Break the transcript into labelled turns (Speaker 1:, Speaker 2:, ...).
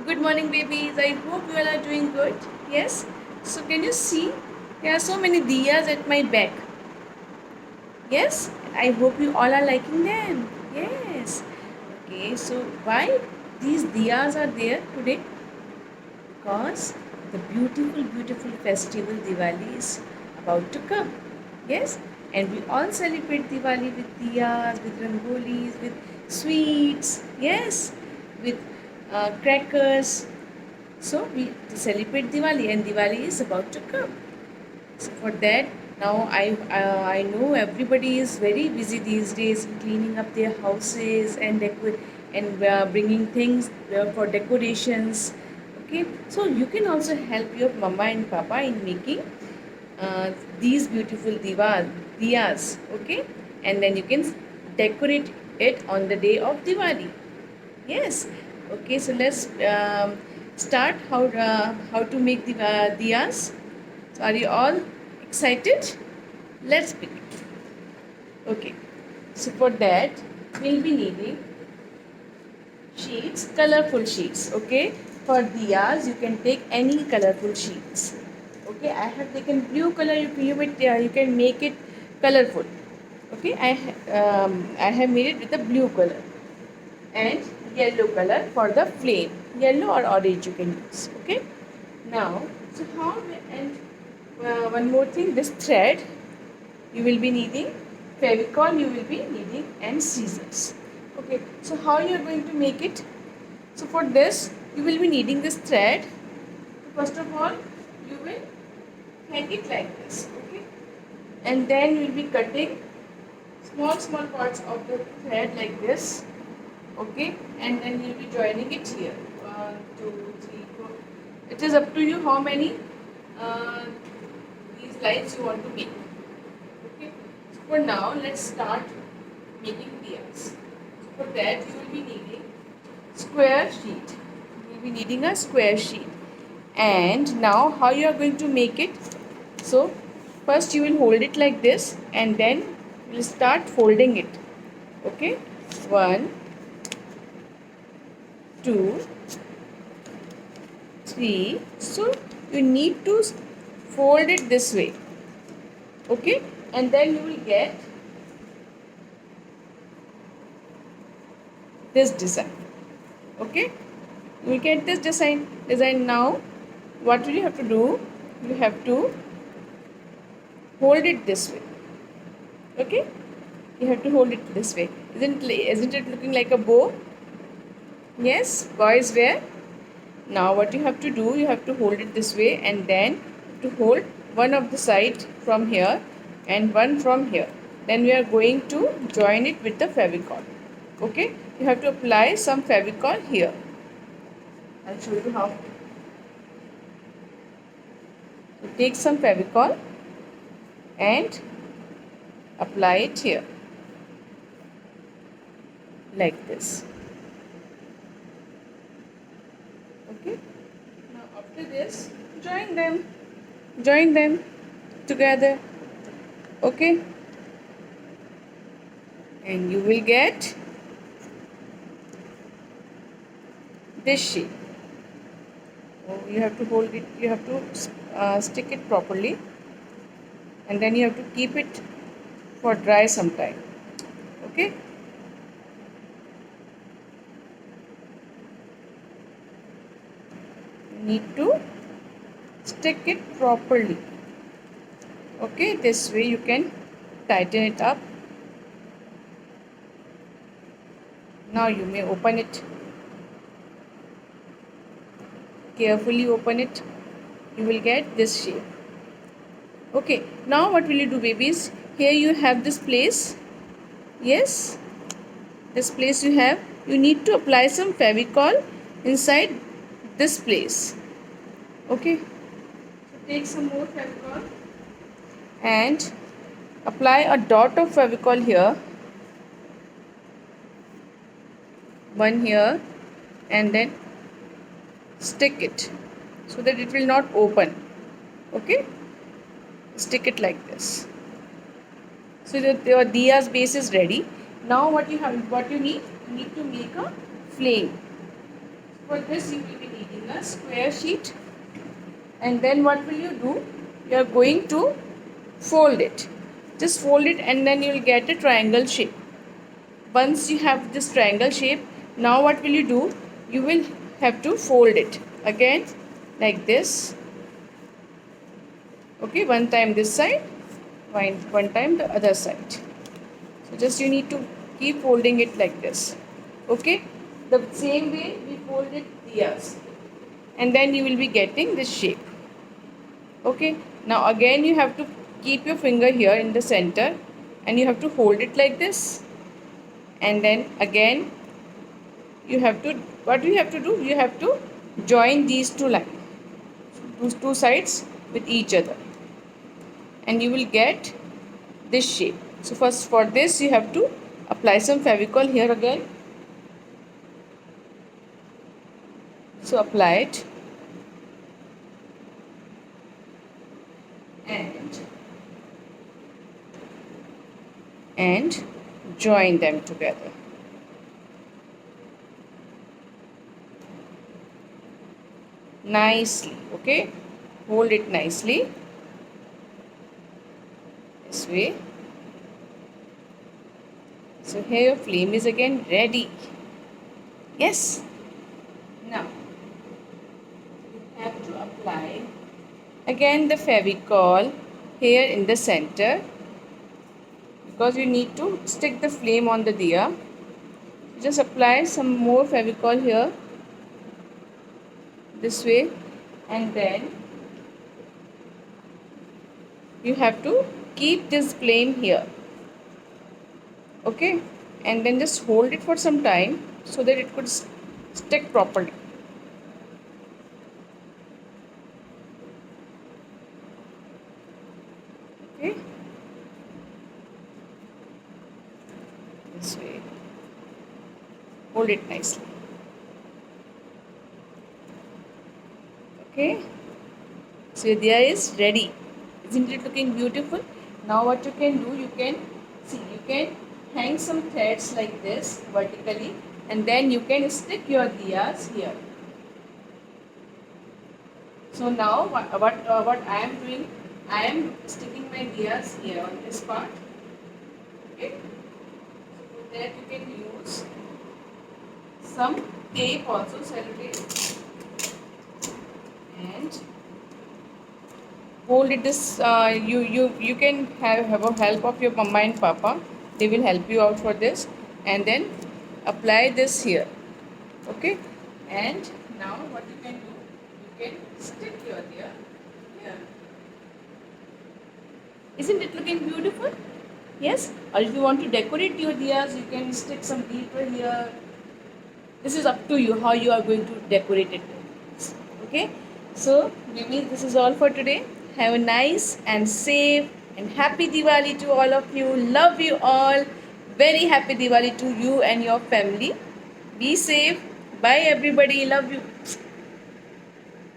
Speaker 1: Good morning, babies. I hope you all are doing good. Yes. So, can you see? There are so many diyas at my back. Yes. I hope you all are liking them. Yes. Okay. So, why these diyas are there today? Because the beautiful, beautiful festival Diwali is about to come. Yes. And we all celebrate Diwali with diyas, with rangolis, with sweets. Yes. With crackers. So we celebrate Diwali, and Diwali is about to come. So for that, now I know everybody is very busy these days in cleaning up their houses and bringing things for decorations. Okay, so you can also help your mama and papa in making uh, these beautiful diyas. Okay, and then you can decorate it on the day of Diwali. Yes. Okay. So let's start how to make the diyas. So are you all excited? Let's begin. Okay. So for that we'll be needing sheets, colorful sheets. Okay. For diyas you can take any colorful sheets. Okay. I have taken blue color. You can make it colorful. Okay. I have made it with a blue color and yellow color for the flame. Yellow or orange you can use. Okay. Now, so how and one more thing, this thread you will be needing, Fevicol you will be needing, and scissors. Okay. So how you are going to make it? So for this you will be needing this thread. First of all, you will hang it like this. Okay. And then you will be cutting small parts of the thread like this. Okay, and then you'll be joining it here. 1 2 3 4. It is up to you how many uh, these lines you want to make. Okay, so for now let's start making diyas. So for that you will be needing square sheet. You will be needing a square sheet. And now how you are going to make it? So first you will hold it like this, and then you will start folding it. Okay, 1 2 3. So you need to fold it this way. Okay, and then you will get this design. Okay, you will get this design. Now what will you have to do? You have to hold it this way. Okay, you have to hold it this way. Isn't it looking like a bow? Yes, boys wear. Now what you have to do, you have to hold it this way, and then to hold one of the side from here and one from here. Then we are going to join it with the Fevicol. Okay, you have to apply some Fevicol here. I'll show you how. So take some Fevicol and apply it here like this. Okay, now after this join them together. Okay, and you will get this shape. Oh, you have to hold it, you have to stick it properly, and then you have to keep it for dry some time. Okay, you need to stick it properly. Okay, this way you can tighten it up. Now you may open it. Carefully open it. You will get this shape. Okay, now what will you do, babies? Here you have this place. Yes, this place you have. You need to apply some Fevicol inside this place. Okay, so take some more Fevicol and apply a dot of Fevicol here, one here, and then stick it so that it will not open. Okay, stick it like this so that your diya's base is ready. Now what you need to make a flame. for this you will be needing a square sheet, and then what will you do? You are going to fold it. Just fold it and then you will get a triangle shape. Once you have this triangle shape, now what will you do? You will have to fold it again like this. Okay, one time this side, one time the other side. So just you need to keep folding it like this. Okay, the same way we folded diyas, and then you will be getting this shape. Okay, now again you have to keep your finger here in the center and you have to hold it like this, and then again you have to, what you have to do, you have to join these two lines, two sides with each other, and you will get this shape. So first for this you have to apply some Fevicol here again. So apply it and join them together. Nicely, okay? Hold it nicely. This way. So here your flame is again ready. Yes? Now, you have to apply again the Fevicol here in the center, because you need to stick the flame on the diya. Just apply some more Fevicol here, this way, and then you have to keep this flame here. Okay, and then just hold it for some time so that it could stick properly. Okay, this way, hold it nicely. Okay, so your diya is ready. Isn't it looking beautiful? Now what you can do, you can see, you can hang some threads like this vertically, and then you can stick your diyas here. So now what I am doing, I am sticking my diyas here on this part. Okay, so for that you can use some tape also, sellotape, and hold it this. You can have a help of your mama and papa. They will help you out for this, and then apply this here. Okay, and now what you can do, you can stick your diya here. Isn't it looking beautiful? Yes. Or if you want to decorate your diyas, you can stick some glitter here. This is up to you how you are going to decorate it. Okay, so maybe this is all for today. Have a nice and safe and happy Diwali to all of you. Love you all. Very happy Diwali to you and your family. Be safe. Bye everybody. Love you.